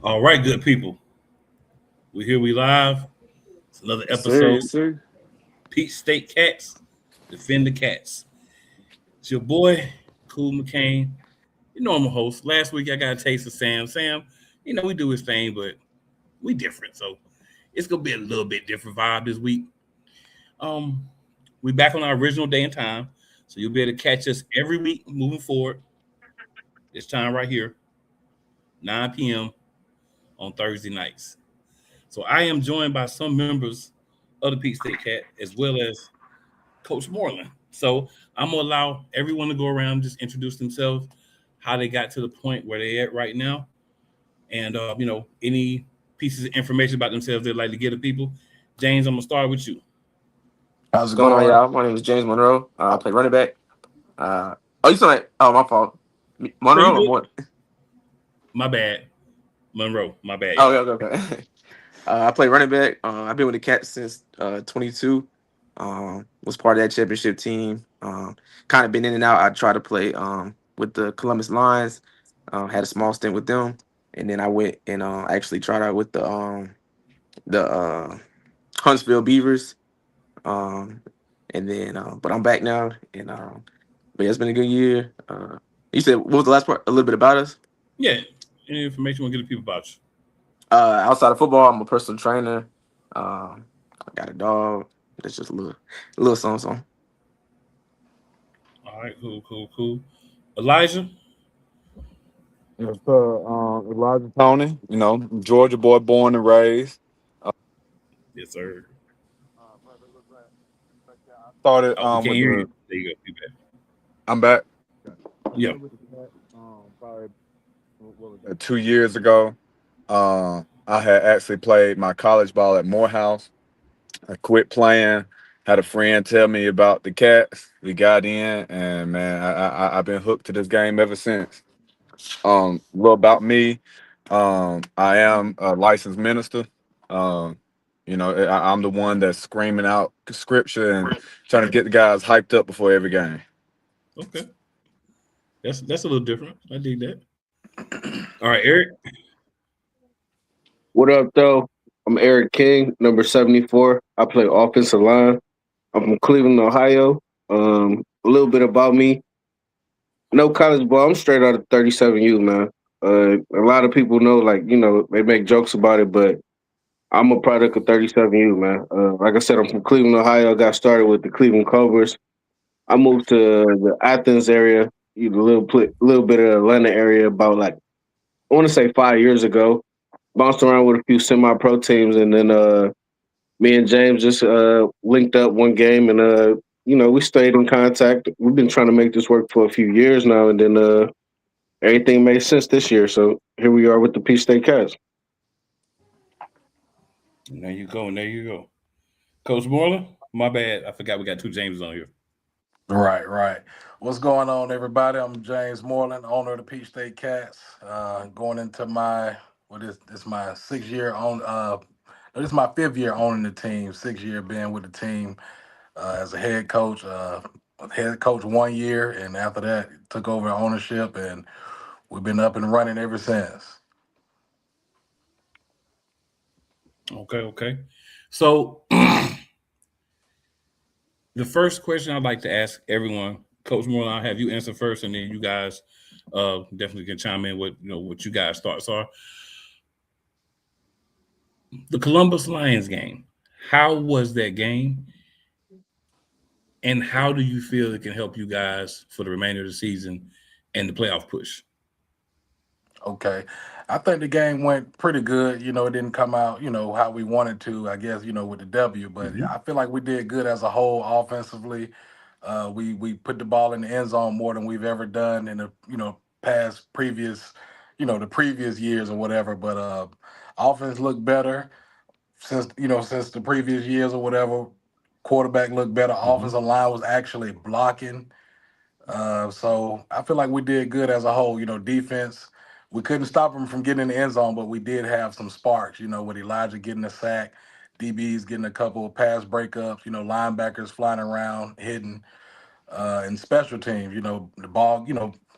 All right, good people. We're here. We live. It's another Yes, sir. episode. Yes, sir. Peach State Cats, defend the cats. It's your boy, Cool McCain, your normal host. Last week I got a taste of Sam. Sam, we do his thing, but we different, so it's gonna be a little bit different vibe this week. Um, we back on our original day and time, so you'll be able to catch us every week moving forward. This time right here, 9 p.m. on Thursday nights. So I am joined by some members of the Peach State Cat as well as Coach Moreland. So I'm gonna allow everyone to go around, just introduce themselves, how they got to the point where they're at right now, and any pieces of information about themselves they'd like to give to people. James, I'm gonna start with you. What's going on, y'all? My name is James Monroe. I play running back. You said like, oh, my fault. No, you Monroe or good? what? My bad, Monroe. My bad, Oh, y'all. okay, okay. I play running back. I've been with the Cats since 22. Was part of that championship team. Kind of been in and out. I tried to play with the Columbus Lions. Had a small stint with them, and then I went and actually tried out with the Huntsville Beavers. Um, and then, but I'm back now, and but yeah, it's been a good year. You said what was the last part? A little bit about us. Yeah, any information want to give the people about you? Outside of football, I'm a personal trainer. I got a dog. That's just a little something. Something. All right, cool, cool, cool. Elijah. Yes, sir. Elijah Tony, Georgia boy, born and raised. Yes, sir. Started Oh, we can't with hear you. the. There you go. You back. I'm back. Yeah. Started with the Cats, probably what was that, 2 years ago. I had actually played my college ball at Morehouse. I quit playing. Had a friend tell me about the Cats. We got in, and man, I've been hooked to this game ever since. A little about me. I am a licensed minister. Um, I'm the one that's screaming out scripture and trying to get the guys hyped up before every game. Okay. That's a little different. I dig that. All right, Eric. What up, though? I'm Eric King, number 74. I play offensive line. I'm from Cleveland, Ohio. A little bit about me. No college ball. I'm straight out of 37U, man. A lot of people know, like, they make jokes about it, but I'm a product of 37U, man. Like I said, I'm from Cleveland, Ohio. I got started with the Cleveland Cobras. I moved to the Athens area, little bit of Atlanta area about, like, I want to say 5 years ago. Bounced around with a few semi-pro teams, and then me and James just linked up one game, and we stayed in contact. We've been trying to make this work for a few years now, and then everything made sense this year. So here we are with the Peach State Cats. And there you go. And there you go. Coach Moreland. My bad. I forgot we got two Jameses on here. Right, right. What's going on, everybody? I'm James Moreland, owner of the Peach State Cats. Going into my what is this my 6 year on this is my 5th year owning the team, 6 year being with the team as a head coach. Head coach 1 year, and after that took over ownership, and we've been up and running ever since. Okay, okay. So the first question I'd like to ask everyone, Coach Moreland, I'll have you answer first, and then you guys definitely can chime in with what you guys' thoughts are. The Columbus Lions game. How was that game? And how do you feel it can help you guys for the remainder of the season and the playoff push? Okay. I think the game went pretty good. It didn't come out, how we wanted to, I guess, with the W, but Mm-hmm. I feel like we did good as a whole offensively. We put the ball in the end zone more than we've ever done in the, past previous, the previous years or whatever. But offense looked better since the previous years or whatever. Quarterback looked better. Mm-hmm. Offensive line was actually blocking. So I feel like we did good as a whole. Defense, we couldn't stop them from getting in the end zone, but we did have some sparks. With Elijah getting a sack, DBs getting a couple of pass breakups. Linebackers flying around, hitting, and special teams. The ball.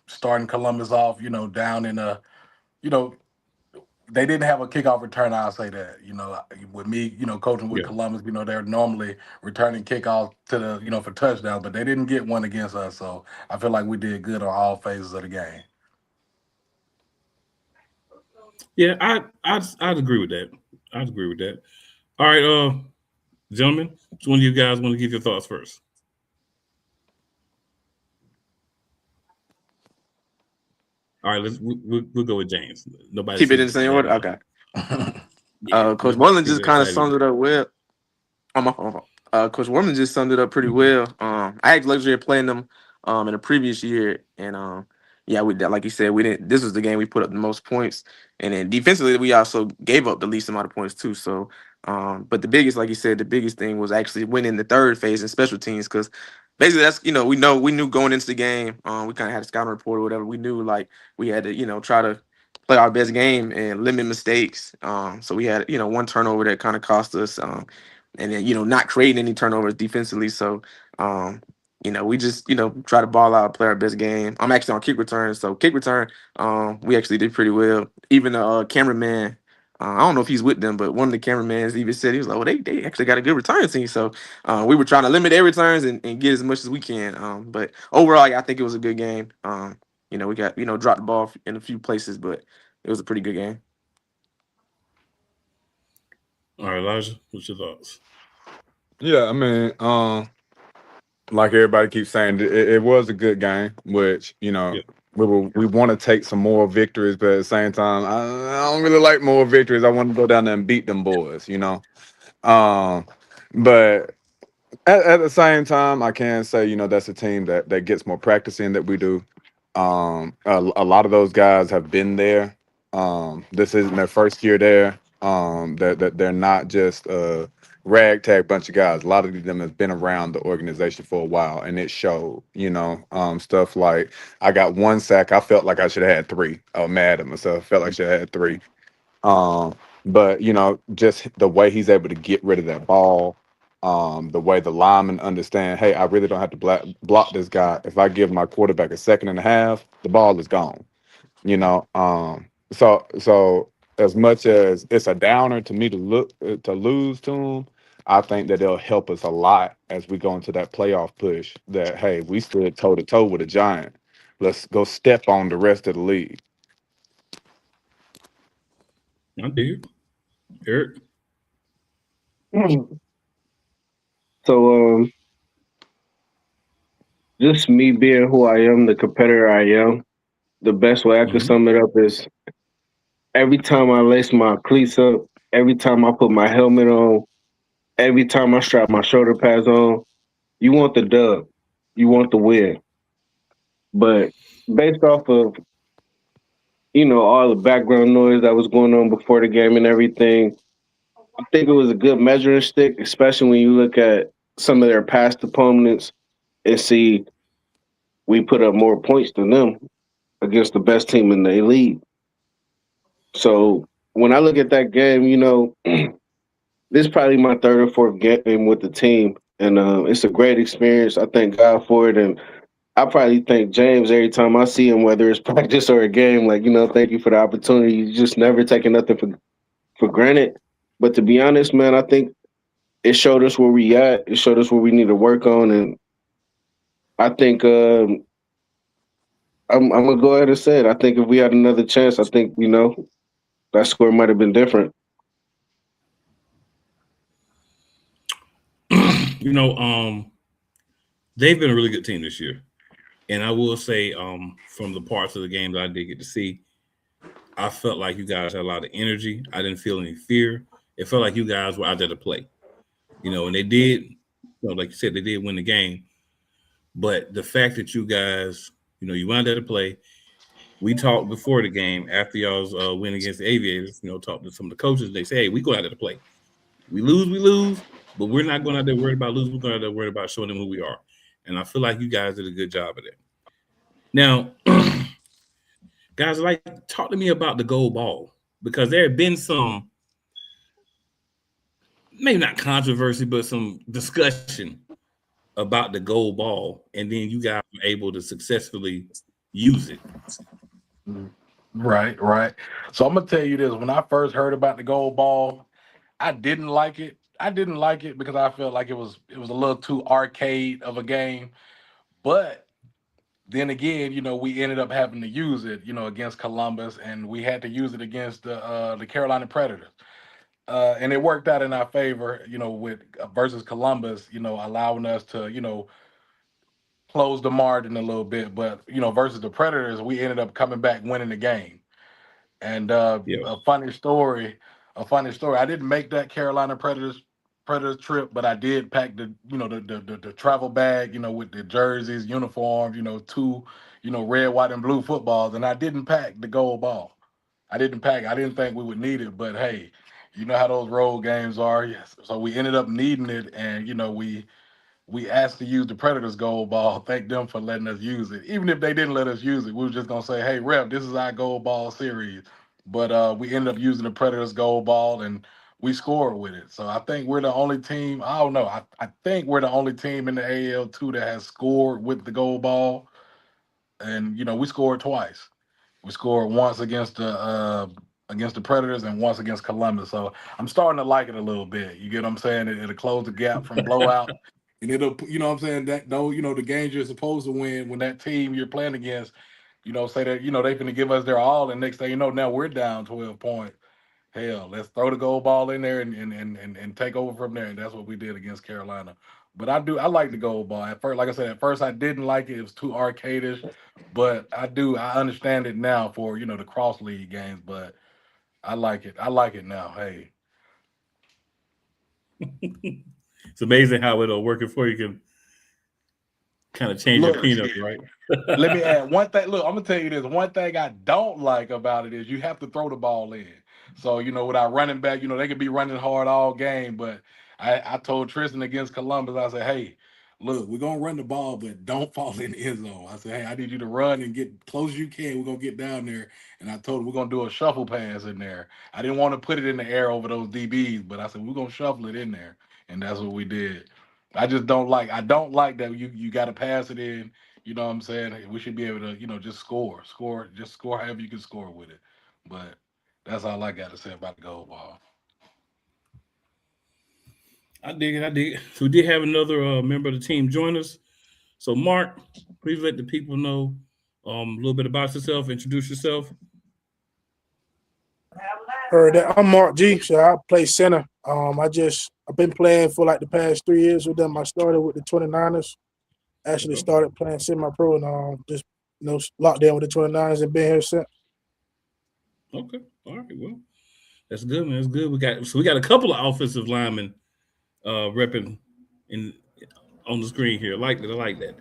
Starting Columbus off. Down in a. You know, they didn't have a kickoff return. I'll say that. With me, coaching with Yeah. Columbus, they're normally returning kickoffs to the, for touchdowns, but they didn't get one against us. So I feel like we did good on all phases of the game. Yeah, I'd agree with that. I'd agree with that. All right, gentlemen, which one of you guys want to give your thoughts first? All right, we'll go with James. Nobody Keep it in seems the same order. Okay. Yeah, Coach Moreland seems just kind of excited. summed it up well. Coach Moreland just summed it up pretty well. I had the luxury of playing them in the previous year, and yeah, like you said, we didn't. This was the game we put up the most points, and then defensively we also gave up the least amount of points too. So, but the biggest, like you said, the biggest thing was actually winning the third phase in special teams, because basically that's we knew going into the game. We kind of had a scouting report or whatever. We knew like we had to try to play our best game and limit mistakes. So we had one turnover that kind of cost us. And then not creating any turnovers defensively. So we just try to ball out, play our best game. I'm actually on kick return, so kick return we actually did pretty well. Even the cameraman, I don't know if he's with them, but one of the cameramans even said, he was like, well, they actually got a good return team. So we were trying to limit their returns and get as much as we can. But overall, yeah, I think it was a good game. We got dropped the ball in a few places, but it was a pretty good game. All right, Elijah, what's your thoughts? Yeah, I mean, like everybody keeps saying, it was a good game, which Yeah. we want to take some more victories, but at the same time, I don't really like more victories. I want to go down there and beat them boys, But at the same time, I can say, that's a team that gets more practice in that we do. A lot of those guys have been there. This isn't their first year there. That they're not just a ragtag bunch of guys. A lot of them have been around the organization for a while, and it showed. Stuff like I got one sack. I felt like I should have had three. I was mad at myself. Felt like I should have had three. But just the way he's able to get rid of that ball, the way the linemen understand, hey, I really don't have to block this guy. If I give my quarterback a second and a half, the ball is gone. So as much as it's a downer to me to lose to him, I think that it'll help us a lot as we go into that playoff push. That hey, we stood toe to toe with a giant. Let's go step on the rest of the league. I do. Eric? So, just me being who I am, the competitor I am, the best way I could sum it up is every time I lace my cleats up, every time I put my helmet on, every time I strap my shoulder pads on, you want the dub. You want the win. But based off of, all the background noise that was going on before the game and everything, I think it was a good measuring stick, especially when you look at some of their past opponents and see we put up more points than them against the best team in the league. So when I look at that game, this is probably my third or fourth game with the team, and it's a great experience. I thank God for it, and I probably thank James every time I see him, whether it's practice or a game. Like, thank you for the opportunity. You just never taking nothing for granted. But to be honest, man, I think it showed us where we at. It showed us where we need to work on, and I think I'm gonna go ahead and say it. I think if we had another chance, I think that score might have been different. They've been a really good team this year. And I will say, from the parts of the game that I did get to see, I felt like you guys had a lot of energy. I didn't feel any fear. It felt like you guys were out there to play. And they did, like you said, they did win the game. But the fact that you guys, you went out there to play. We talked before the game, after y'all's win against the Aviators, talked to some of the coaches. They say, hey, we go out there to play. We lose, but we're not going out there worried about losing. We're going out there worried about showing them who we are. And I feel like you guys did a good job of that. Now, guys, talk to me about the gold ball, because there have been some, maybe not controversy, but some discussion about the gold ball, and then you guys were able to successfully use it. Right, right. So I'm gonna tell you this: when I first heard about the gold ball, I didn't like it. I didn't like it because I felt like it was a little too arcade of a game. But then again, we ended up having to use it, against Columbus, and we had to use it against the Carolina Predators. And it worked out in our favor, with versus Columbus, allowing us to, close the margin a little bit. But versus the Predators, we ended up coming back winning the game. And Yeah. a funny story. I didn't make that Carolina Predators trip, but I did pack the travel bag, with the jerseys, uniforms, two, red, white, and blue footballs, and I didn't pack the gold ball. I didn't pack. I didn't think we would need it, but hey, you know how those road games are. Yes. So we ended up needing it, and we asked to use the Predators gold ball. Thank them for letting us use it. Even if they didn't let us use it, we were just gonna say, "Hey, rep, this is our gold ball series." But we ended up using the Predators gold ball, and we scored with it. So I think we're the only team. I don't know. I think we're the only team in the AL2 that has scored with the gold ball, and we scored twice. We scored once against the Predators and once against Columbus. So I'm starting to like it a little bit. You get what I'm saying? It'll close the gap from blowout. And it'll, what I'm saying, that though, the games you're supposed to win when that team you're playing against, say that, they finna give us their all, and next thing you know, now we're down 12 points. Hell, let's throw the goal ball in there and take over from there. And that's what we did against Carolina. But I like the goal ball. At first, like I said, at first I didn't like it. It was too arcadish. But I understand it now for, the cross league games, but I like it. I like it now. Hey. It's amazing how it'll work for you can kind of change your Look, peanut, right? let me add one thing. Look, I'm gonna tell you this. One thing I don't like about it is you have to throw the ball in. So, with our running back, they could be running hard all game. But I told Tristan against Columbus, I said, hey, look, we're gonna run the ball, but don't fall in the end zone. I said, hey, I need you to run and get close as you can. We're gonna get down there. And I told him we're gonna do a shuffle pass in there. I didn't want to put it in the air over those DBs, but I said we're gonna shuffle it in there. And that's what we did. I don't like that you gotta pass it in. You know what I'm saying? We should be able to, just just score however you can score with it. But that's all I got to say about the gold ball. I dig it. I dig it. So we did have another member of the team join us. So, Mark, please let the people know a little bit about yourself. Introduce yourself. Heard that. I'm Mark G. So I play center. I've been playing for like the past 3 years with them. I started with the 29ers. Actually Okay. started playing semi-pro and just locked down with the 29ers and been here since. Okay. All right. Well, that's good, man. That's good. We got a couple of offensive linemen repping in on the screen here. I like that. I like that.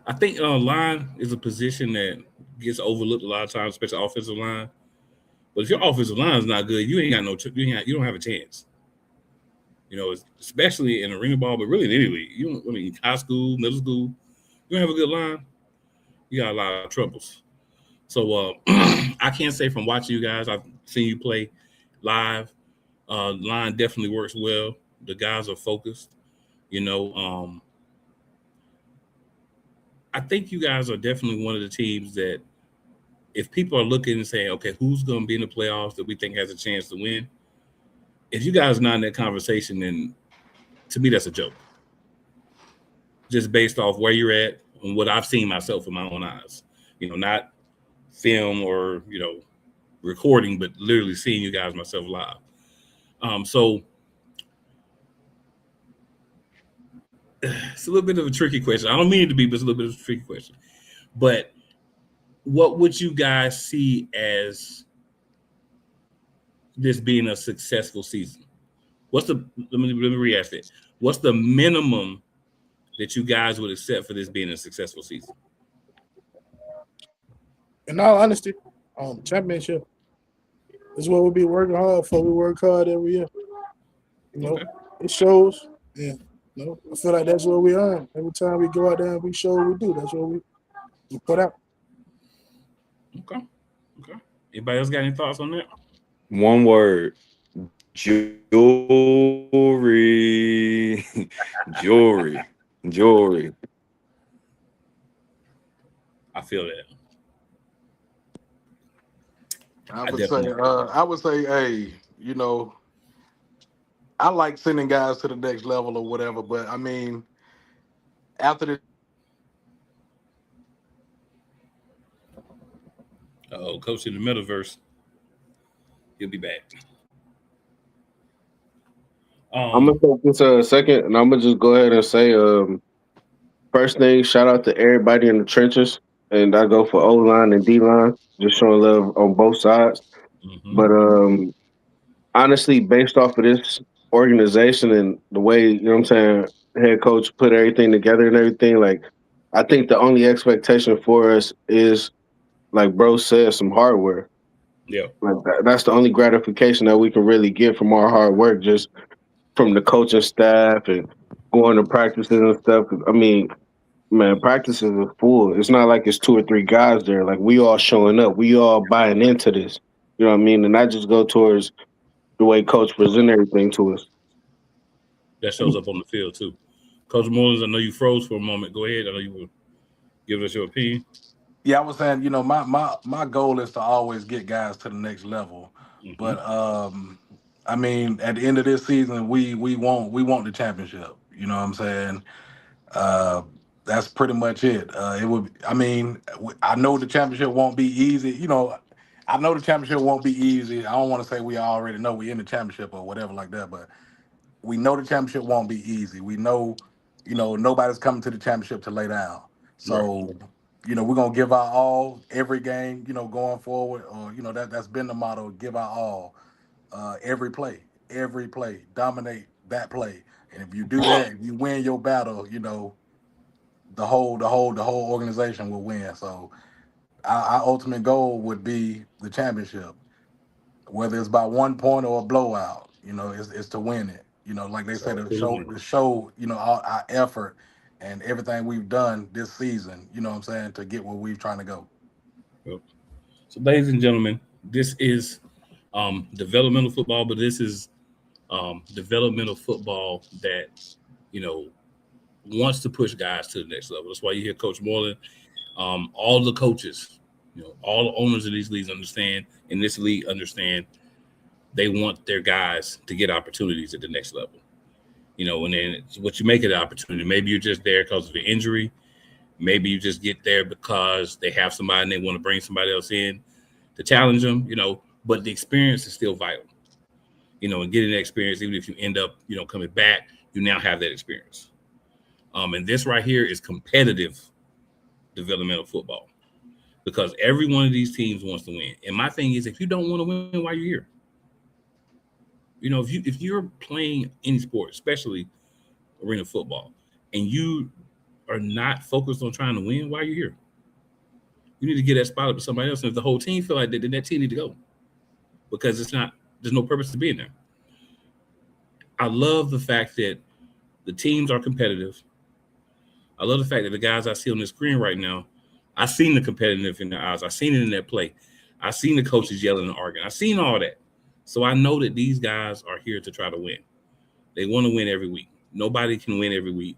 I think line is a position that gets overlooked a lot of times, especially offensive line. But if your offensive line is not good, you ain't got you don't have a chance. Especially in arena ball, but really in any league. High school, middle school, you don't have a good line, you got a lot of troubles. So I can't say from watching you guys, I've seen you play live. Line definitely works well. The guys are focused. You know, I think you guys are definitely one of the teams that if people are looking and saying, okay, who's going to be in the playoffs that we think has a chance to win? If you guys are not in that conversation, then to me, that's a joke. Just based off where you're at and what I've seen myself with my own eyes. Not film or, recording, but literally seeing you guys myself live. So it's a little bit of a tricky question. I don't mean it to be, but it's a little bit of a tricky question. But what would you guys see as this being a successful season? Let me re-ask it. What's the minimum that you guys would accept for this being a successful season? In all honesty, championship is what we'll be working hard for. We work hard every year. Okay. It shows. Yeah. I feel like that's what we earn. Every time we go out there and we show what we do, that's what we put out. Okay. Anybody else got any thoughts on that? One word. Jewelry. Jewelry. I feel that. I I would say, definitely agree. hey, I like sending guys to the next level or whatever, but I mean, after the Oh, coach in the metaverse, he'll be back. I'm Um, gonna take this a second, and I'm gonna just go ahead and say, first thing, shout out to everybody in the trenches, and I go for O line and D line, just showing love on both sides. mhm. But honestly, based off of this organization and the way, you know what I'm saying, head coach put everything together and everything, like I think the only expectation for us is, like bro said, some hardware. Yeah, Like that's the only gratification that we can really get from our hard work, just from the coaching staff and going to practices and stuff. I mean, man, practices are full. It's not like it's two or three guys there. Like we all showing up. We all buying into this. You know what I mean? And I just go towards the way coach present everything to us. that shows up on the field too. Coach Mullins, I know you froze for a moment. Go ahead. I know you were giving us your opinion. Yeah, I was saying, my goal is to always get guys to the next level. Hmm. But I mean, at the end of this season, we want the championship. You know what I'm saying? Uh, that's pretty much it. It would. I mean, I know the championship won't be easy. I know the championship won't be easy. I don't want to say we already know we in the championship or whatever like that, but we know the championship won't be easy. We know, nobody's coming to the championship to lay down. Right. So, we're gonna give our all every game, going forward, or that's been the motto, give our all, every play, dominate that play. And if you do that, if you win your battle, the whole organization will win. So our ultimate goal would be the championship, whether it's by 1 point or a blowout. It's to win it. Like they It's said, all to to the show win. to show our effort and everything we've done this season. You know what I'm saying, to get where we're trying to go. Yep. So, ladies and gentlemen, this is developmental football, but this is developmental football that you know wants to push guys to the next level. That's why you hear Coach Moreland. All the coaches, all the owners of these leagues understand. In this league, understand they want their guys to get opportunities at the next level. And then it's what you make of the opportunity. Maybe you're just there because of an injury. Maybe you just get there because they have somebody and they want to bring somebody else in to challenge them. But the experience is still vital. And getting that experience, even if you end up, coming back, you now have that experience. And this right here is competitive developmental football because every one of these teams wants to win. And my thing is, if you don't want to win, why you're here? If you're playing any sport, especially arena football, and you are not focused on trying to win, why are you here? You need to get that spot up to somebody else. And if the whole team feel like that, then that team need to go because there's no purpose to being there. I love the fact that the teams are competitive. I love the fact that the guys I see on the screen right now, I seen the competitive in their eyes. I seen it in their play. I seen the coaches yelling and arguing. I seen all that. So I know that these guys are here to try to win. They want to win every week. Nobody can win every week.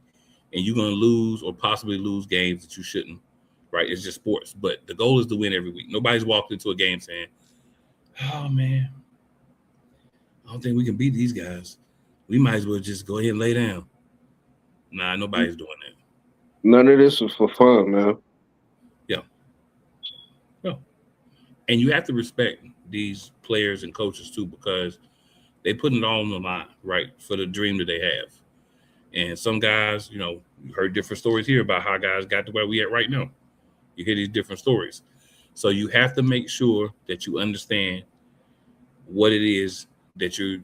And you're going to lose or possibly lose games that you shouldn't, right? It's just sports. But the goal is to win every week. Nobody's walked into a game saying, oh, man, I don't think we can beat these guys. We might as well just go ahead and lay down. Nah, nobody's doing that. None of this was for fun, man. Yeah. Yeah. And you have to respect these players and coaches too, because they putting it all on the line, right, for the dream that they have. And some guys, you heard different stories here about how guys got to where we at right now. You hear these different stories. So you have to make sure that you understand what it is that you're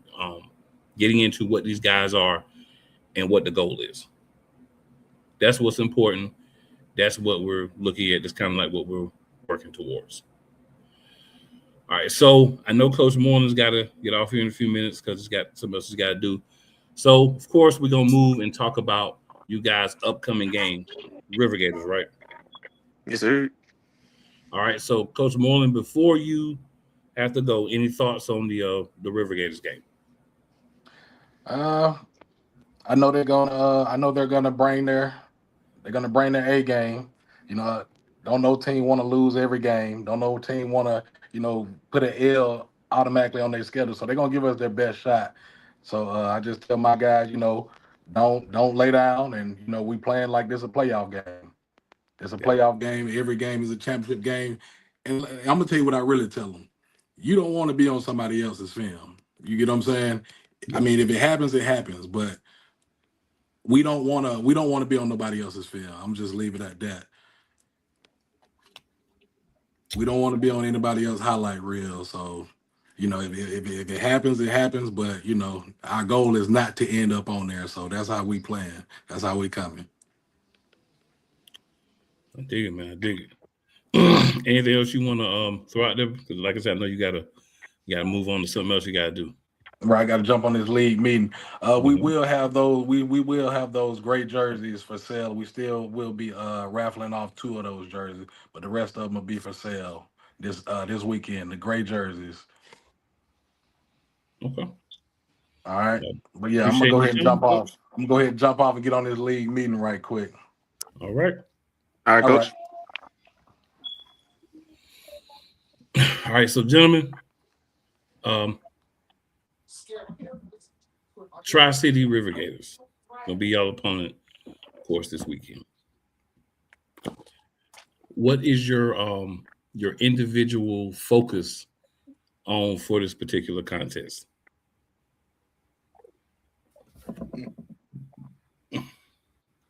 getting into, what these guys are, and what the goal is. That's what's important. That's what we're looking at. That's kind of like what we're working towards. All right. So I know Coach Moreland's got to get off here in a few minutes because he's got something else he's got to do. So, of course, we're going to move and talk about you guys' upcoming game, River Gators, right? Yes, sir. All right. So, Coach Moreland, before you have to go, any thoughts on the River Gators game? I know they're gonna bring their A game. You know, don't no team want to lose every game. Don't no team want to put an L automatically on their schedule. So they're gonna give us their best shot. So I just tell my guys, don't lay down, and we playing like this a playoff game. It's a playoff game. Every game is a championship game. And I'm gonna tell you what I really tell them. You don't want to be on somebody else's film. You get what I'm saying? I mean, if it happens, it happens. But we don't want to be on nobody else's film. I'm just leave it at that. We don't want to be on anybody else's highlight reel. So, if it happens, it happens. But our goal is not to end up on there. So that's how we playing. That's how we coming. I dig it, man. I dig it. Anything else you want to throw out there? Because, like I said, I know you gotta move on to something else you gotta do. Right, I got to jump on this league meeting. We will have those. We will have those great jerseys for sale. We still will be raffling off 2 of those jerseys, but the rest of them will be for sale this weekend. The gray jerseys. Okay. All right, but yeah, I'm Appreciate gonna go you, ahead and jump off. I'm gonna go ahead and jump off and get on this league meeting right quick. All right. All right, Coach. All right, so gentlemen, Tri-City River Gators gonna be y'all opponent, of course, this weekend. What is your individual focus on for this particular contest?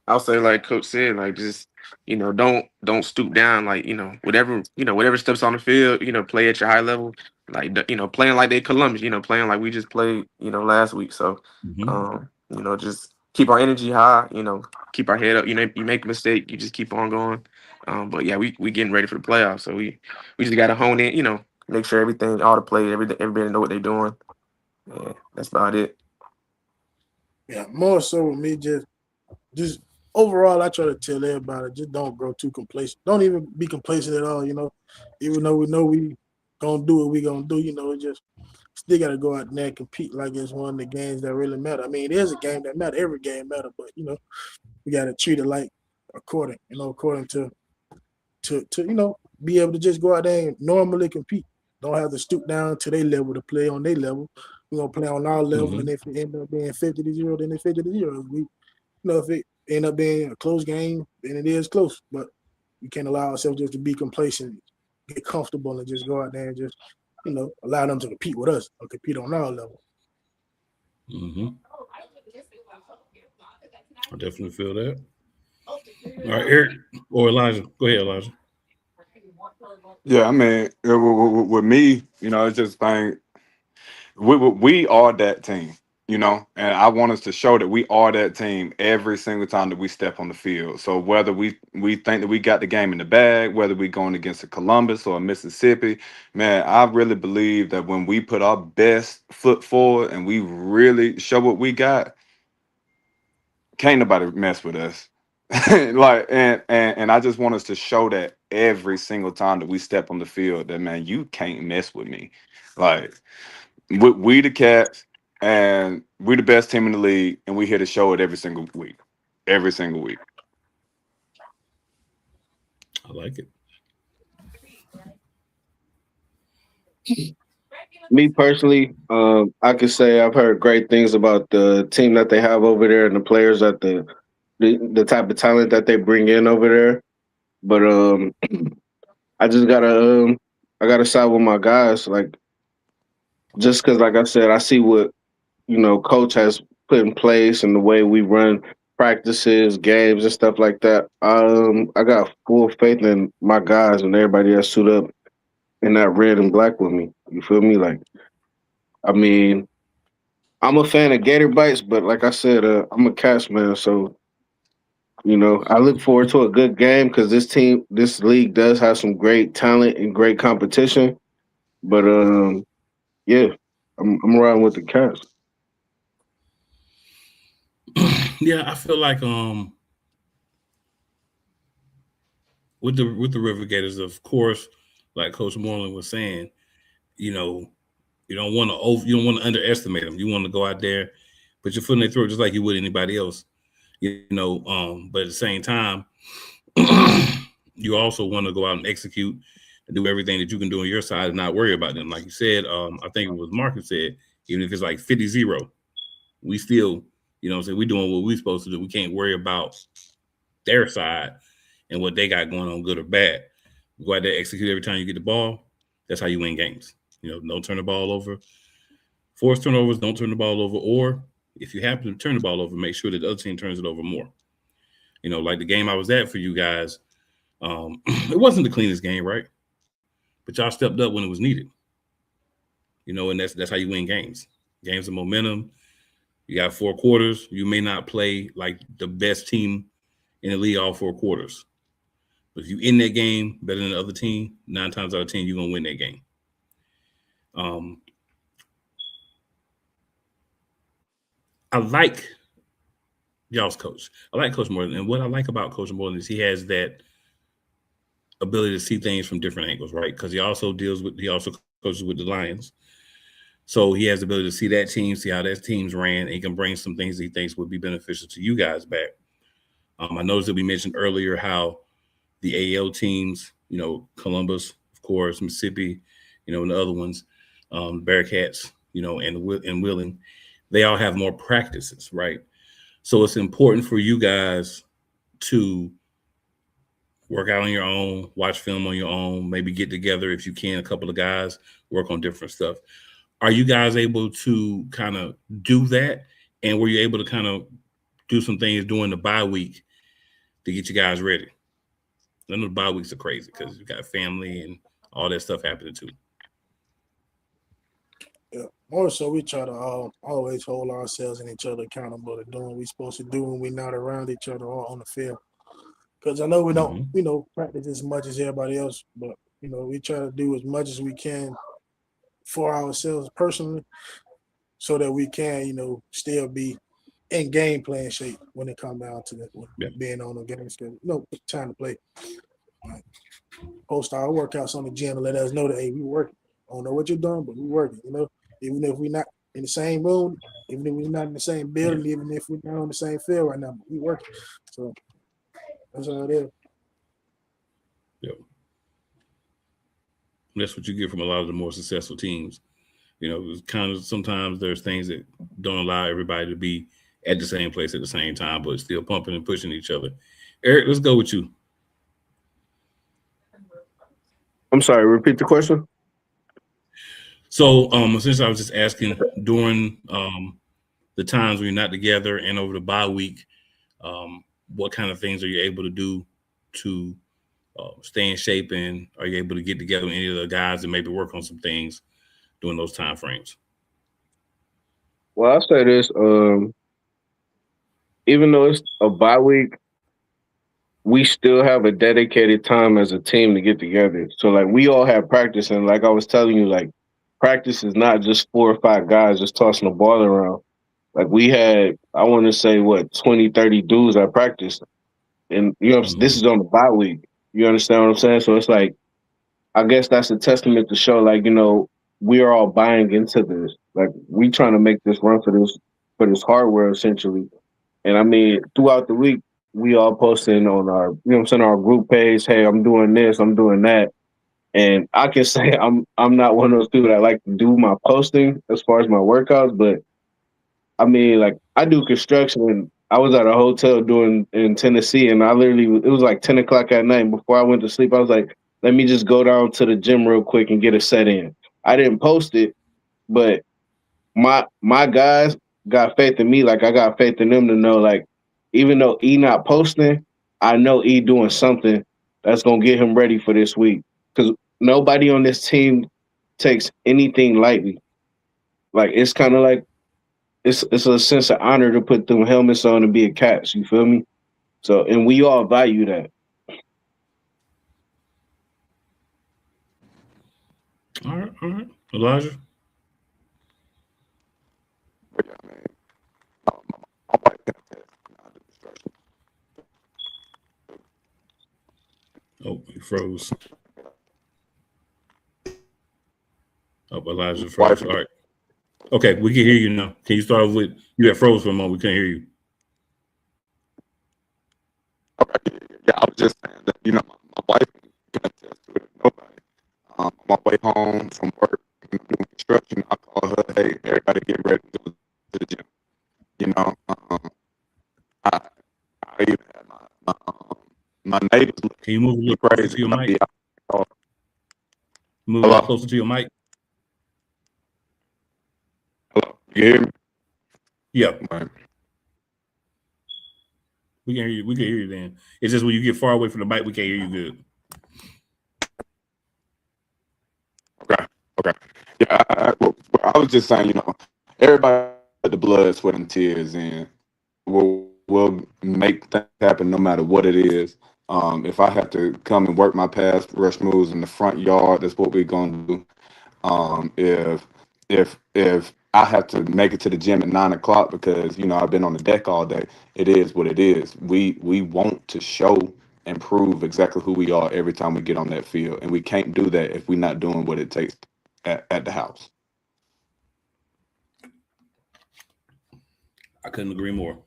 I'll say, like Coach said, like just don't stoop down. Like whatever steps on the field, play at your high level. Like playing like they Columbus, playing like we just played, last week. So, just keep our energy high. Keep our head up. You make a mistake, you just keep on going. But yeah, we getting ready for the playoffs. So we just gotta hone in. Make sure everything, all the play, everybody know what they're doing. Yeah, that's about it. Yeah, more so with me, just overall, I try to tell everybody, just don't grow too complacent. Don't even be complacent at all, Even though we know we gonna do what we gonna do, it just still gotta go out there and compete like it's one of the games that really matter. I mean, it is a game that matter. Every game matter, but we gotta treat it like according to be able to just go out there and normally compete. Don't have to stoop down to their level to play on their level. We're gonna play on our level, and if it end up being 50-0, then it's 50-0. If it end up being a close game, then it is close. But we can't allow ourselves just to be complacent, get comfortable, and just go out there and just, allow them to compete with us or compete on our level. I definitely feel that. All right, Eric or Elijah. Go ahead, Elijah. Yeah, I mean, with me, it's just thing. We are that team, and I want us to show that we are that team every single time that we step on the field. So whether we think that we got the game in the bag, whether we're going against a Columbus or a Mississippi, man, I really believe that when we put our best foot forward and we really show what we got, can't nobody mess with us. And I just want us to show that every single time that we step on the field, that man, you can't mess with me. Like we the Cats, and we the best team in the league, and we here to show it every single week. Every single week. I like it. Me personally, I could say I've heard great things about the team that they have over there and the players that the type of talent that they bring in over there. But I just gotta side with my guys. Like, just because, like I said, I see what coach has put in place and the way we run practices, games, and stuff like that. I got full faith in my guys and everybody that suit up in that red and black with me. You feel me? Like, I mean, I'm a fan of Gator Bites, but like I said, I'm a Cats man, so I look forward to a good game because this league does have some great talent and great competition. But yeah, I'm riding with the Cats. Yeah, I feel like with the River Gators, of course, like Coach Moreland was saying, you don't want to underestimate them. You want to go out there, put your foot in their throat just like you would anybody else. But at the same time, you also want to go out and execute and do everything that you can do on your side and not worry about them. Like you said, I think it was Marcus said, even if it's like 50-0, we still, you know what I'm saying, we're doing what we're supposed to do. We can't worry about their side and what they got going on, good or bad. Go out there, execute every time you get the ball. That's how you win games. You know, don't turn the ball over. Force turnovers, don't turn the ball over. Or if you happen to turn the ball over, make sure that the other team turns it over more. You know, like the game I was at for you guys, it wasn't the cleanest game, right? But y'all stepped up when it was needed. You know, and that's how you win games. Games of momentum. You got 4 quarters. You may not play like the best team in the league all 4 quarters. But if you in that game better than the other team, 9 times out of 10, you're going to win that game. I like y'all's coach. I like Coach Morton. And what I like about Coach Morton is he has that ability to see things from different angles, right? Because he also coaches with the Lions. So he has the ability to see that team, see how that team's ran, and he can bring some things he thinks would be beneficial to you guys back. I noticed that we mentioned earlier how the AL teams, you know, Columbus, of course, Mississippi, you know, and the other ones, Bearcats, you know, and Wheeling, they all have more practices, right? So it's important for you guys to work out on your own, watch film on your own, maybe get together if you can, a couple of guys, work on different stuff. Are you guys able to kind of do that? And were you able to kind of do some things during the bye week to get you guys ready? I know the bye weeks are crazy because you got family and all that stuff happening too. Yeah, more so we try to always hold ourselves and each other accountable to doing what we're supposed to do when we're not around each other or on the field. Because I know we don't, you know, practice as much as everybody else, but, you know, we try to do as much as we can for ourselves personally so that we can, you know, still be in game plan shape when it comes down to being on the game schedule. No time to play. Like, post our workouts on the gym and let us know that, hey, we working. I don't know what you're doing, but we working, you know. Even if we're not in the same room, even if we're not in the same building, even if we're not on the same field right now, but we working. So that's how it is. Yep. That's what you get from a lot of the more successful teams. You know, it's kind of sometimes there's things that don't allow everybody to be at the same place at the same time, but still pumping and pushing each other. Eric, let's go with you. I'm sorry, repeat the question. So since I was just asking during the times when you're not together and over the bye week, what kind of things are you able to do to stay in shape, and are you able to get together with any of the guys and maybe work on some things during those time frames? Well, I'll say this. Even though it's a bye week, we still have a dedicated time as a team to get together. So, like, we all have practice. And like I was telling you, like, practice is not just 4 or 5 guys just tossing the ball around. Like, we had, I want to say, 20, 30 dudes at practice. And, you know, this is on the bye week. You understand what I'm saying? So it's like, I guess that's a testament to show, like, you know, we are all buying into this. Like, we trying to make this run for this hardware, essentially. And I mean, throughout the week, we all posting on our, you know what I'm saying, our group page, hey, I'm doing this, I'm doing that. And I can say I'm not one of those people that like to do my posting as far as my workouts, but I mean, like, I do construction, and I was at a hotel in Tennessee, and it was like 10 o'clock at night. And before I went to sleep, I was like, let me just go down to the gym real quick and get a set in. I didn't post it, but my guys got faith in me. Like, I got faith in them to know, like, even though E not posting, I know E doing something that's going to get him ready for this week. Because nobody on this team takes anything lightly. Like, it's kind of like, it's a sense of honor to put them helmets on and be a Cats. You feel me? So, and we all value that. All right. Elijah? But yeah, man, my wife can attest. I do construction. Oh, you froze. Oh, Elijah froze. All right. Okay, we can hear you now. Can you start with, you had froze for a moment. We couldn't hear you. Okay, yeah, I was just saying that, you know, my wife can attest to it. Nobody. On my way home from work, doing construction, I call her, hey, everybody get ready to go to the gym. You know, I, I even had my neighbors look Can you move a little closer crazy to your when I mic? be out. Move a little Hello? closer to your mic. Hello? You hear me? Yeah, Right. we can hear you. We can hear you then. It's just when you get far away from the mic, we can't hear you good. Okay. Okay. Yeah, I was just saying, everybody put the blood, sweat, and tears in. We'll make things happen no matter what it is. If I have to come and work my pass rush moves in the front yard, that's what we're gonna do. If I have to make it to the gym at 9 o'clock because I've been on the deck all day, it is what it is. We want to show and prove exactly who we are every time we get on that field, and we can't do that if we're not doing what it takes at the house. I couldn't agree more.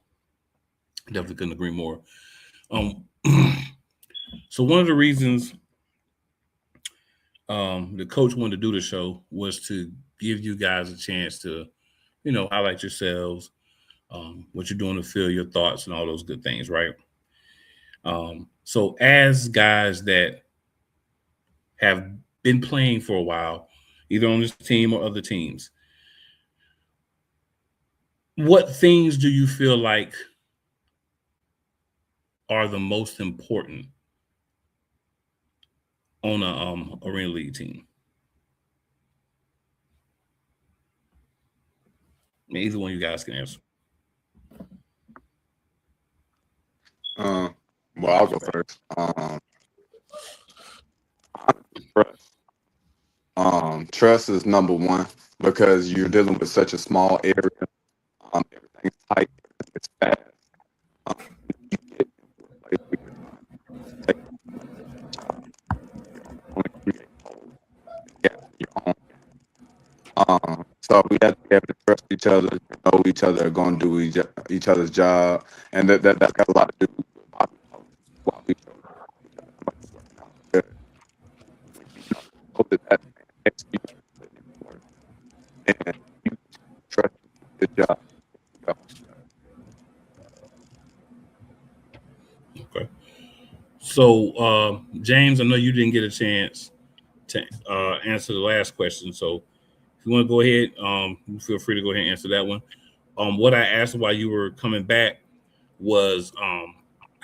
Definitely couldn't agree more. So one of the reasons the coach wanted to do the show was to give you guys a chance to, highlight yourselves, what you're doing to feel your thoughts and all those good things, right? So as guys that have been playing for a while, either on this team or other teams, what things do you feel like are the most important on a arena league team? I mean, either one of you guys can answer. Well, I'll go first. Trust. Trust is number one because you're dealing with such a small area. Everything's tight. It's fast. You get into a place where you're trying to take you're only create holes and gaps in your own. So we have to be able to trust each other, know each other are going to do each other's job, and that's got a lot to do with why we chose each other. How much we're working out good. When you know that execute work and you trust the job. Okay. So, James, I know you didn't get a chance to answer the last question. So, if you want to go ahead, feel free to go ahead and answer that one. What I asked while you were coming back was,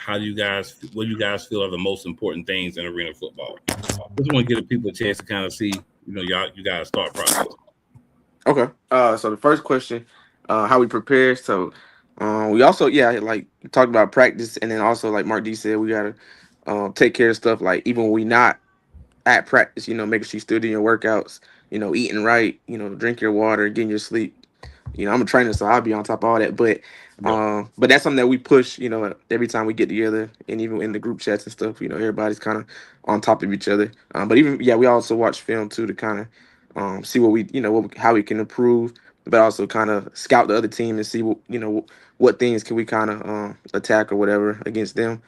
what do you guys feel are the most important things in arena football? Just want to give people a chance to kind of see, you guys' thought process. Okay. So the first question, how we prepare. So, we also, like we talked about practice, and then also like Mark D said, we gotta take care of stuff like even when we not at practice. Making sure you still doing your workouts. Eating right. Drink your water, getting your sleep. I'm a trainer, so I'll be on top of all that. But that's something that we push. Every time we get together, and even in the group chats and stuff. Everybody's kind of on top of each other. But even we also watch film too to kind of see what we, how we can improve, but also kind of scout the other team and see what things can we kind of attack or whatever against them.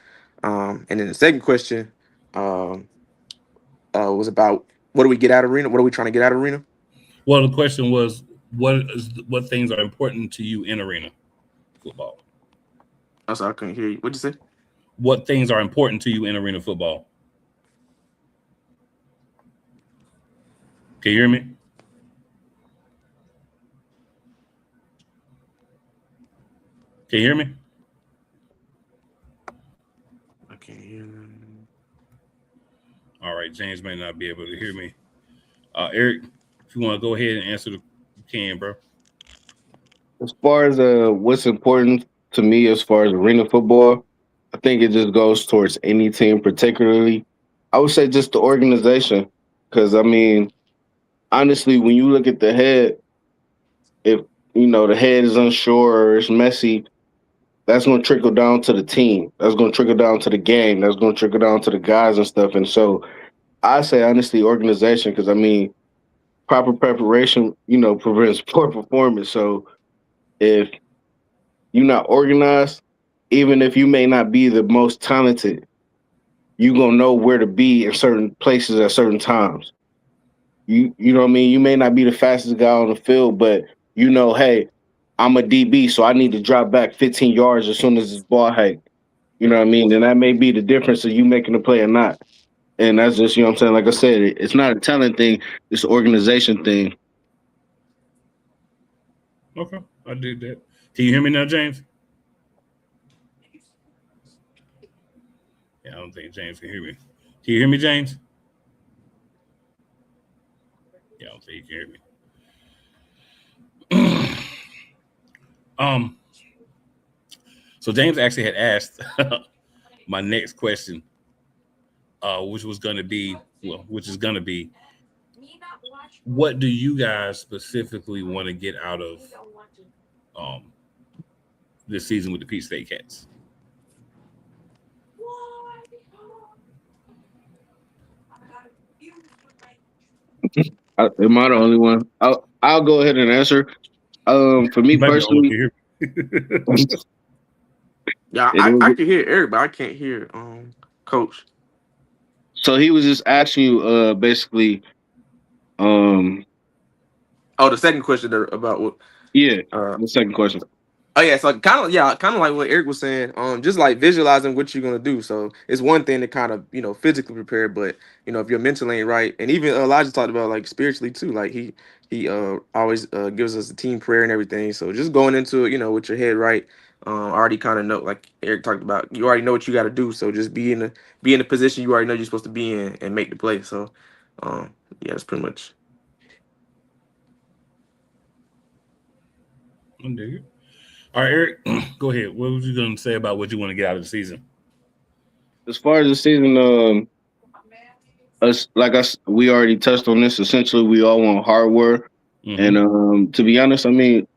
And then the second question was about what do we get out of arena? What are we trying to get out of arena? Well, the question was, what things are important to you in arena football? I'm sorry, I couldn't hear you. What'd you say? What things are important to you in arena football? Can you hear me? Can you hear me? I can't hear them. All right, James may not be able to hear me. Eric, if you want to go ahead and answer, you can, bro. As far as what's important to me as far as arena football, I think it just goes towards any team, particularly. I would say just the organization, because I mean, honestly, when you look at the head, if the head is unsure or it's messy, that's going to trickle down to the team. That's going to trickle down to the game. That's going to trickle down to the guys and stuff. And so I say honestly, organization, because I mean, proper preparation, prevents poor performance. So if you're not organized, even if you may not be the most talented, you're going to know where to be in certain places at certain times. you know what I mean. You may not be the fastest guy on the field, but you know, hey, I'm a DB, so I need to drop back 15 yards as soon as this ball hike. You know what I mean? And that may be the difference of you making the play or not. And that's just, you know what I'm saying? Like I said, it's not a talent thing, it's an organization thing. Okay, I did that. Can you hear me now, James? Yeah, I don't think James can hear me. Can you hear me, James? Yeah, I don't think you can hear me. So James actually had asked my next question, which is gonna be, what do you guys specifically want to get out of um this season with the Peach State Cats? Am I the only one? I'll go ahead and answer. For me You might be the only one personally, here. Yeah, it I was, can hear Eric, but I can't hear Coach. so he was just asking you basically um Oh, the second question about what yeah, uh the second question. oh yeah, so kind of like what Eric was saying, just like visualizing what you're gonna do. So it's one thing to kind of physically prepare, but if your mental ain't right, and even Elijah talked about like spiritually too. Like he always gives us a team prayer and everything. So just going into it, with your head right, already kind of know, like Eric talked about, you already know what you got to do. So just be in the position you already know you're supposed to be in and make the play. So yeah, that's pretty much. All right, Eric, go ahead. What was you going to say about what you want to get out of the season? As far as the season, we already touched on this. Essentially, we all want hardware, Mm-hmm. and to be honest, I mean,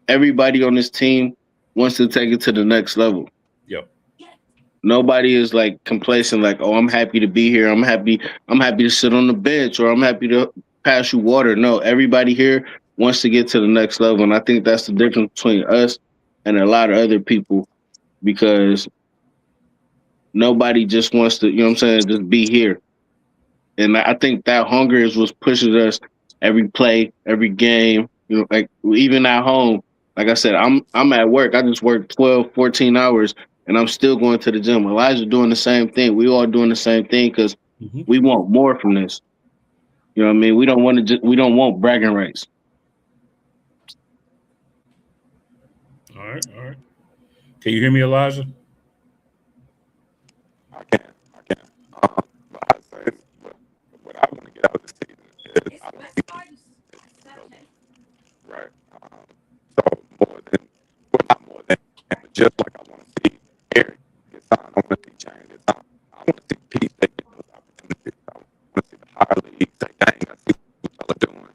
everybody on this team wants to take it to the next level. Yep. Nobody is like complacent, like, oh, I'm happy to be here. I'm happy to sit on the bench, or I'm happy to pass you water. No, everybody here wants to get to the next level. And I think that's the difference between us and a lot of other people, because nobody just wants to, you know what I'm saying, just be here. And I think that hunger is what pushes us every play, every game, like even at home. Like I said, I'm at work. I just work 12, 14 hours and I'm still going to the gym. Elijah's doing the same thing. We all doing the same thing because we want more from this. You know what I mean? We don't want to we don't want bragging rights. All right. Can you hear me, Elijah? I can. But I say what I want to get out of this season is I want to see right. So not more than, but just like I want to see Eric get signed, I want to see James get signed. I want to see Pete taking those opportunities. I want to see the higher league say, dang, I see what y'all are doing.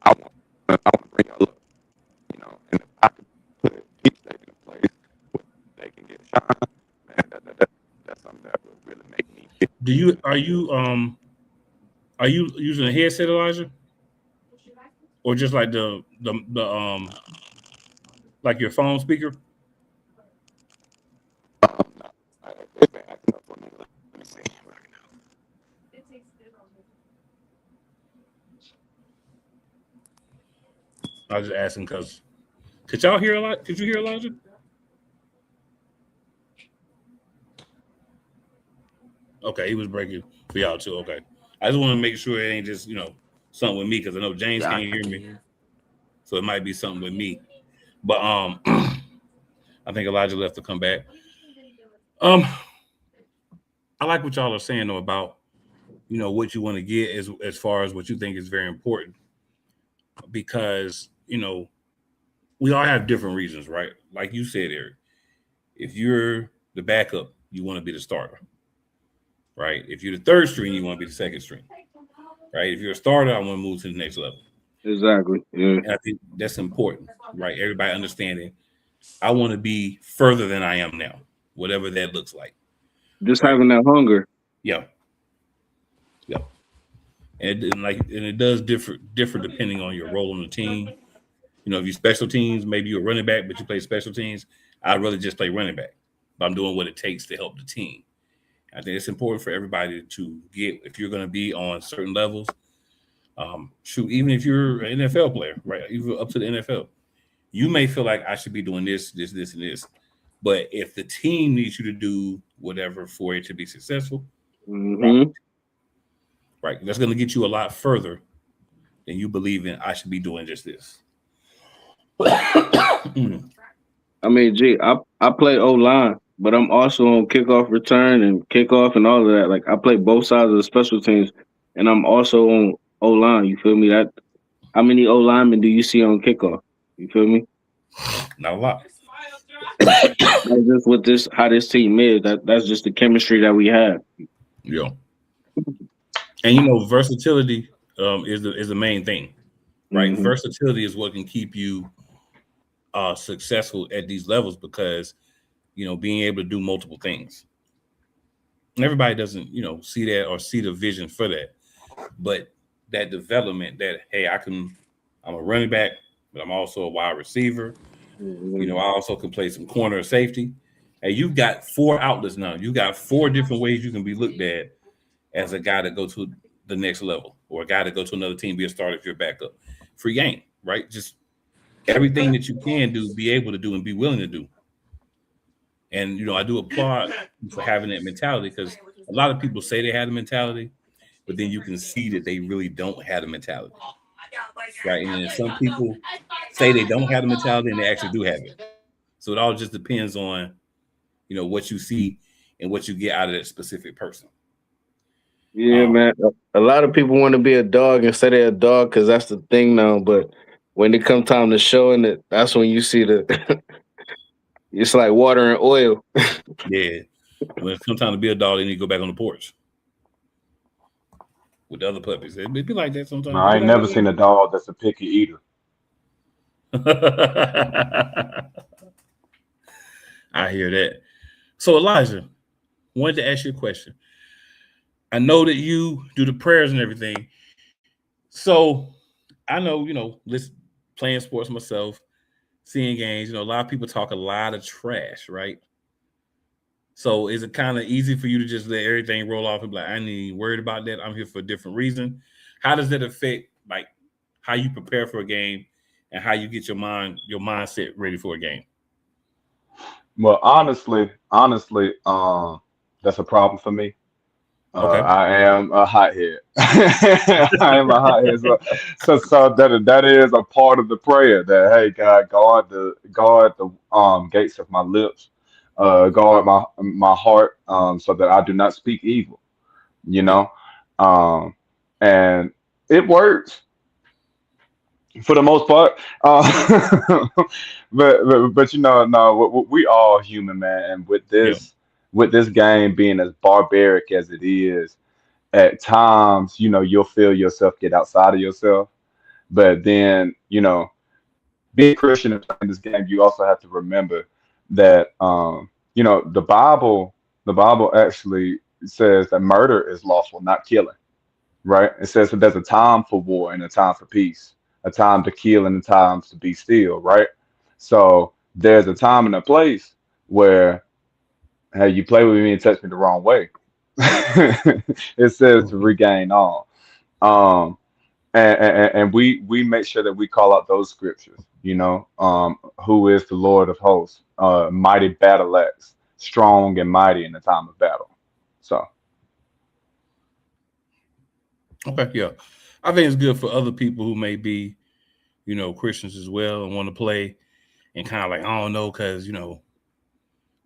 I want to bring y'all up, and if I can put Pete State in a place where they can get shine, man, that's something that would really make me feel. Are you using a headset, Elijah? Or just like the like your phone speaker? No, it's been acting up for me. Let me see right now. I was just asking because could y'all hear a lot? Could you hear Elijah? Okay, he was breaking for y'all too. Okay, I just want to make sure it ain't just something with me because I know James Yeah, can't I hear can me, hear. so it might be something with me. But I think Elijah left to come back. I like what y'all are saying though about what you want to get as far as what you think is very important, because we all have different reasons, right? Like you said, Eric, if you're the backup, you want to be the starter, right? If you're the third string, you want to be the second string, right? If you're a starter, I want to move to the next level. Exactly. Yeah. And I think that's important, right? Everybody understanding I want to be further than I am now, whatever that looks like. Just Right. having that hunger. Yeah. And it does differ depending on your role on the team. If you special teams, maybe you're a running back, but you play special teams. I'd rather just play running back. But I'm doing what it takes to help the team. I think it's important for everybody to get, if you're going to be on certain levels, Shoot, even if you're an NFL player, right? Even up to the NFL, you may feel like I should be doing this, and this. But if the team needs you to do whatever for it to be successful, Mm-hmm. right, that's going to get you a lot further than you believe in. I should be doing just this. I mean, I play O line, but I'm also on kickoff return and kickoff and all of that. Like I play both sides of the special teams, and I'm also on O line. You feel me? That how many O linemen do you see on kickoff? You feel me? Not a lot. That's just what this how this team is. That's just the chemistry that we have. Yeah. And versatility is the main thing, right? Mm-hmm. Versatility is what can keep you successful at these levels because being able to do multiple things. And everybody doesn't see that or see the vision for that, but that development that hey, I'm a running back, but I'm also a wide receiver. Mm-hmm. I also can play some corner or safety. And you've got 4 outlets now. You got 4 different ways you can be looked at as a guy that go to the next level or a guy to go to another team, be a starter if you're backup. Free game, right? Just everything that you can do, be able to do and be willing to do. And, I do applaud for having that mentality because a lot of people say they have the mentality, but then you can see that they really don't have the mentality. Right. And then some people say they don't have the mentality and they actually do have it. So it all just depends on, what you see and what you get out of that specific person. Yeah, man. A lot of people want to be a dog and say they're a dog because that's the thing now. But when it comes time to showing it, that's when you see the. It's like water and oil. Yeah. When it's time to be a dog, they need to go back on the porch with the other puppies. It'd be like that sometimes. I ain't never seen a dog that's a picky eater. I hear that. So Elijah, wanted to ask you a question. I know that you do the prayers and everything. So I know, playing sports myself, seeing games, a lot of people talk a lot of trash, right? So is it kind of easy for you to just let everything roll off and be like, I ain't even worried about that. I'm here for a different reason. How does that affect like how you prepare for a game and how you get your mindset ready for a game? Well, honestly, that's a problem for me. Okay. I am a hothead. I am a hothead. So that is a part of the prayer that hey God, guard the gates of my lips, guard my heart, so that I do not speak evil. You Yeah. know, and it works for the most part. But no, we all human, man. And Yeah. with this game being as barbaric as it is, at times, you'll feel yourself get outside of yourself. But then, being Christian and playing this game, you also have to remember that, the Bible actually says that murder is lawful, not killing, right? It says that there's a time for war and a time for peace, a time to kill and a time to be still, right? So there's a time and a place where, hey, you play with me and touch me the wrong way. It says to regain all. Um, and we make sure that we call out those scriptures, who is the Lord of hosts, mighty battle axe, strong and mighty in the time of battle. So Okay. Yeah. I think it's good for other people who may be, Christians as well and want to play and kind of like, I don't know, because, the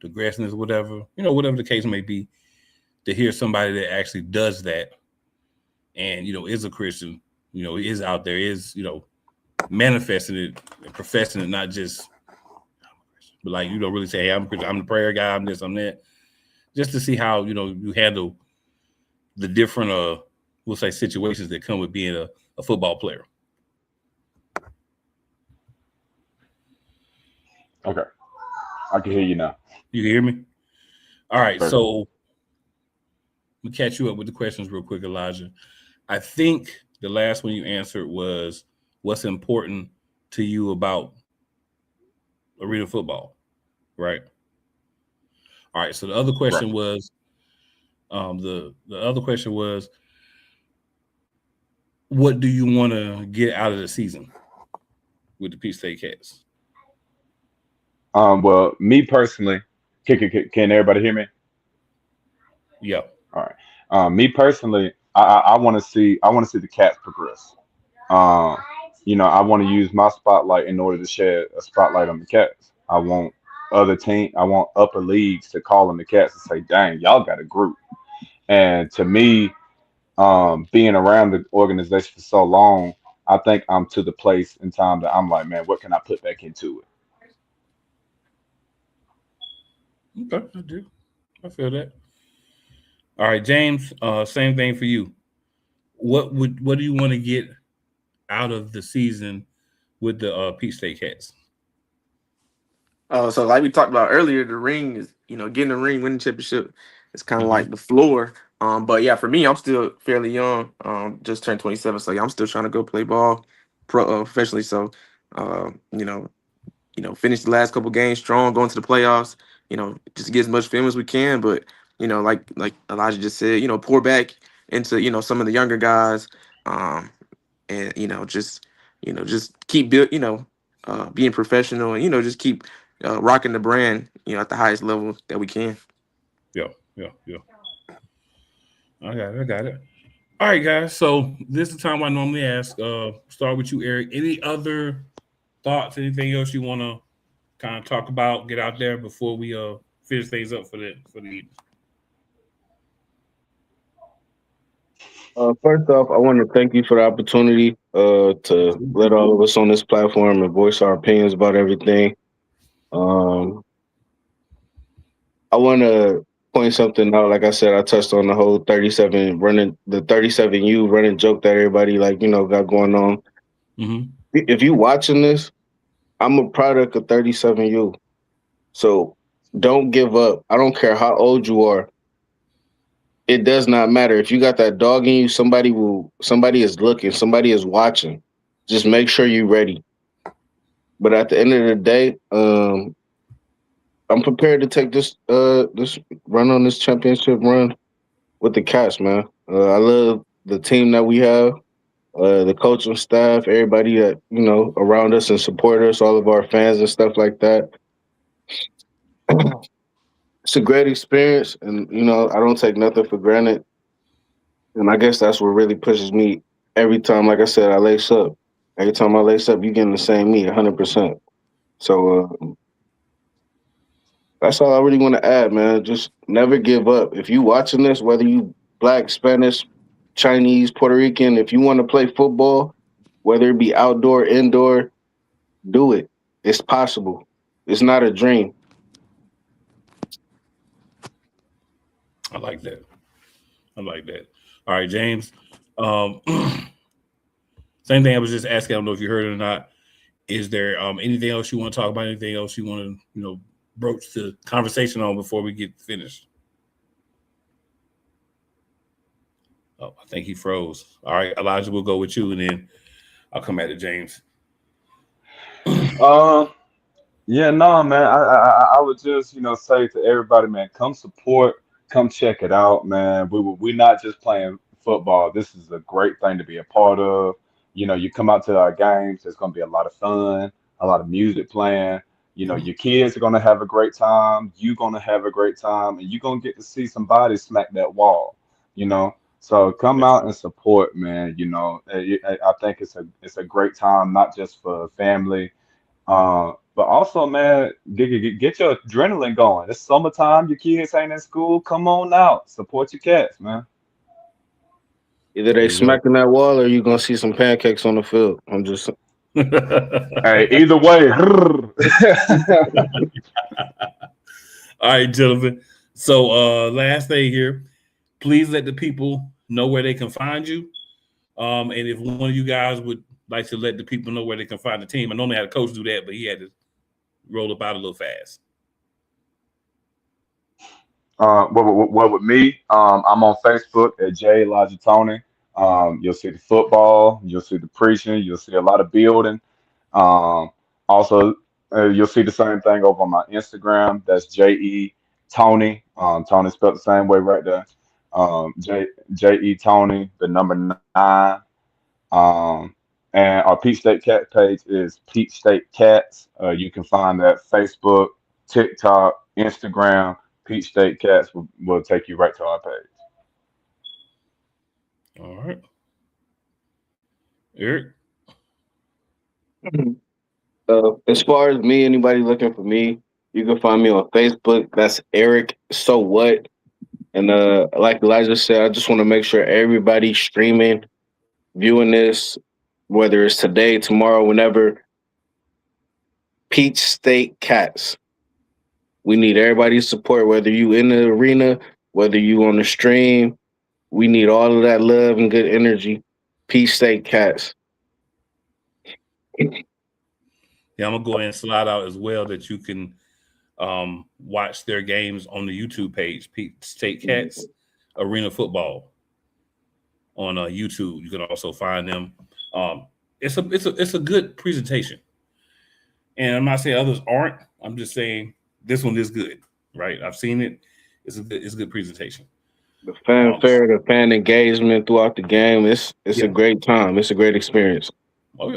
aggressiveness, whatever, whatever the case may be, to hear somebody that actually does that and, is a Christian, is out there, is, manifesting it and professing it, not just, but like, really say, hey, I'm a Christian, I'm the prayer guy, I'm this, I'm that, just to see how, you handle the different, we'll say situations that come with being a football player. okay, I can hear you now. You can hear me? All right. Sure. So we catch you up with the questions real quick, Elijah. I think the last one you answered was what's important to you about arena football, right? All right. So the other question was, the other question was, what do you want to get out of the season with the Peach State Cats? Well, me personally, can everybody hear me? Yeah. All right. Me personally, I want to see the Cats progress. Um, I want to use my spotlight in order to shed a spotlight on the Cats. I want upper leagues to call on the Cats and say, "Dang, y'all got a group." And to me, being around the organization for so long, I think I'm to the place in time that I'm like, man, what can I put back into it? Okay, I do. I feel that. All right, James. Same thing for you. What do you want to get out of the season with the Peach State Cats? So like we talked about earlier, the ring is, getting the ring, winning championship is kind of Mm-hmm. like the floor. But yeah, for me, I'm still fairly young. Just turned 27, so yeah, I'm still trying to go play ball professionally. So, you know, finish the last couple games strong, going to the playoffs. Just get as much film as we can. But like Elijah just said, pour back into some of the younger guys, and just keep being professional, and just keep rocking the brand, at the highest level that we can. Yeah, yeah, yeah. I got it. I got it. All right, guys. So this is the time I normally ask. Start with you, Eric. Any other thoughts? Anything else you want to kind of talk about? Get out there before we finish things up for the evening. First off, I want to thank you for the opportunity to let all of us on this platform and voice our opinions about everything. Um, I want to point something out. Like I said, I touched on the whole 37U running joke that everybody got going on. Mm-hmm. If you watching this, I'm a product of 37U. So don't give up. I don't care how old you are. It does not matter. If you got that dog in you, somebody is looking, somebody is watching. Just make sure you're ready. But at the end of the day, I'm prepared to take this run on this championship run with the Cats, man. I love the team that we have, the coaching staff, everybody that around us and support us, all of our fans and stuff like that. It's a great experience, and I don't take nothing for granted. And I guess that's what really pushes me every time. Like I said, I lace up. Every time I lace up, you getting the same me, 100%. So that's all I really want to add, man. Just never give up. If you watching this, whether you black, Spanish, Chinese, Puerto Rican, if you want to play football, whether it be outdoor, indoor, do it. It's possible. It's not a dream. I like that. I like that. All right, James. Um, same thing I was just asking. I don't know if you heard it or not. Is there anything else you want to talk about? Anything else you want to broach the conversation on before we get finished? Oh, I think he froze. All right, Elijah, we'll go with you, and then I'll come back to James. Uh, Yeah, no, man. I would just, say to everybody, man, come support, come check it out, man. We're not just playing football. This is a great thing to be a part of. You come out to our games. There's gonna be a lot of fun, a lot of music playing. Your kids are gonna have a great time. You're gonna have a great time, and you're gonna get to see somebody smack that wall. You know. So come out and support, man. I think it's a great time, not just for family, but also, man, get your adrenaline going. It's summertime. Your kids ain't in school. Come on out. Support your cats, man. Either There they you go. smacking that wall or you gonna see some pancakes on the field. I'm just Hey, either way. All right, gentlemen. So last thing here, please let the people know where they can find you. And if one of you guys would like to let the people know where they can find the team. I normally had a coach do that, but he had to roll up out a little fast. What with me? I'm on Facebook at J Elijah Tony. You'll see the football. You'll see the preaching. You'll see a lot of building. Um, Also, you'll see the same thing over on my Instagram. That's J.E. Tony. Tony spelled the same way right there. J E Tony, the number 9. And our Peach State Cat page is Peach State Cats. You can find that Facebook, TikTok, Instagram. Peach State Cats will take you right to our page. All right. Eric? As far as me, anybody looking for me, you can find me on Facebook. That's Eric So What. And like Elijah said, I just want to make sure everybody streaming, viewing this, whether it's today, tomorrow, whenever, Peach State Cats. We need everybody's support, whether you in the arena, whether you on the stream. We need all of that love and good energy. Peach State Cats. Yeah, I'm gonna go ahead and slide out as well that you can watch their games on the YouTube page, Peach State Cats Arena Football on YouTube. You can also find them. It's a good presentation, and I'm not saying others aren't. I'm just saying this one is good, right? I've seen it. It's a good presentation. The fanfare, the fan engagement throughout the game. It's a great time. It's a great experience. Oh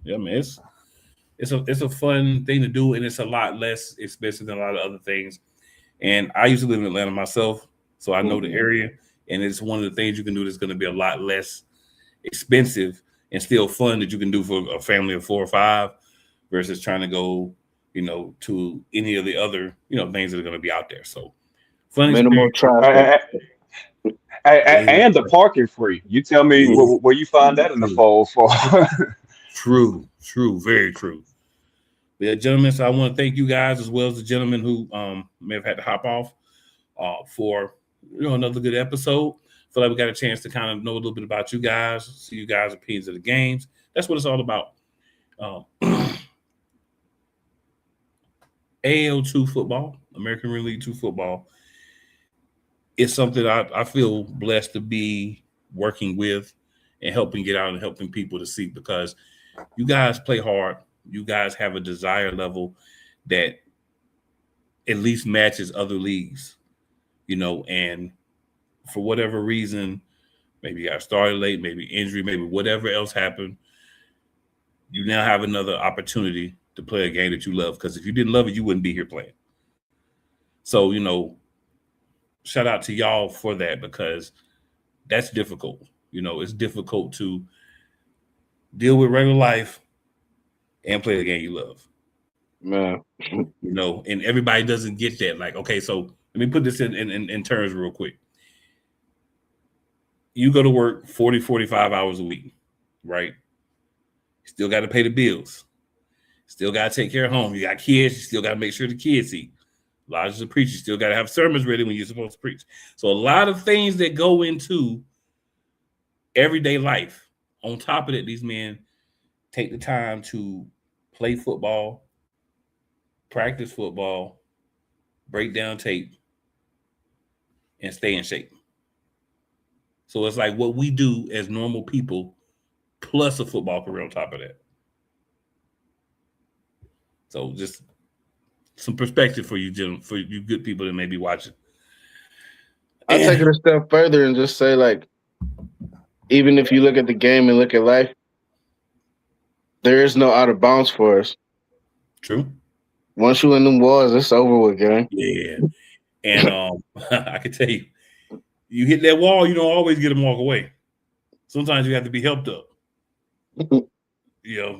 yeah, man. It's a fun thing to do, and it's a lot less expensive than a lot of other things. And I used to live in Atlanta myself, so I know the area, and it's one of the things you can do that's going to be a lot less expensive and still fun that you can do for a family of 4 or 5 versus trying to go, to any of the other, things that are going to be out there. So fun minimal traffic. And the parking free. You tell me where you find that in the fold for. True, very true. Yeah, gentlemen, so I want to thank you guys as well as the gentleman who may have had to hop off for another good episode. Feel like we got a chance to kind of know a little bit about you guys, see you guys' opinions of the games. That's what it's all about. AL2 football, American Arena League 2 football, is something I feel blessed to be working with and helping get out and helping people to see, because you guys play hard. You guys have a desire level that at least matches other leagues, and for whatever reason, maybe you got started late, maybe injury, maybe whatever else happened, you now have another opportunity to play a game that you love, because if you didn't love it, you wouldn't be here playing. So, shout out to y'all for that, because that's difficult. It's difficult to deal with regular life and play the game you love. Man. And everybody doesn't get that. Like, okay, so let me put this in terms real quick. You go to work 40, 45 hours a week, right? Still got to pay the bills. Still got to take care of home. You got kids. You still got to make sure the kids eat. Elijah's a preacher. You still got to have sermons ready when you're supposed to preach. So a lot of things that go into everyday life. On top of that, these men take the time to play football, practice football, break down tape, and stay in shape. So it's like what we do as normal people plus a football career on top of that. So just some perspective for you, gentlemen, for you good people that may be watching. I'll take it a step further and just say, like, even if you look at the game and look at life, there is no out of bounds for us. True. Once you in them walls, it's over with, gang. Yeah. And I can tell you, you hit that wall, you don't always get them walk away. Sometimes you have to be helped up. Yeah.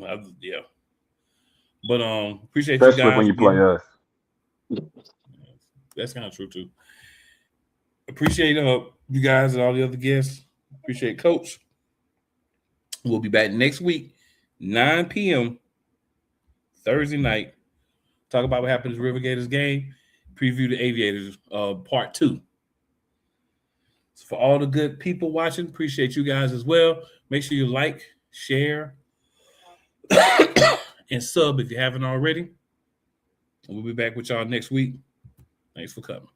But appreciate Especially you guys. when you play us. That's kind of true too. Appreciate you guys and all the other guests. Appreciate Coach. We'll be back next week, 9 p.m. Thursday night. Talk about what happened to the River Gators game. Preview the Aviators part 2. So for all the good people watching, appreciate you guys as well. Make sure you like, share, and sub if you haven't already. And we'll be back with y'all next week. Thanks for coming.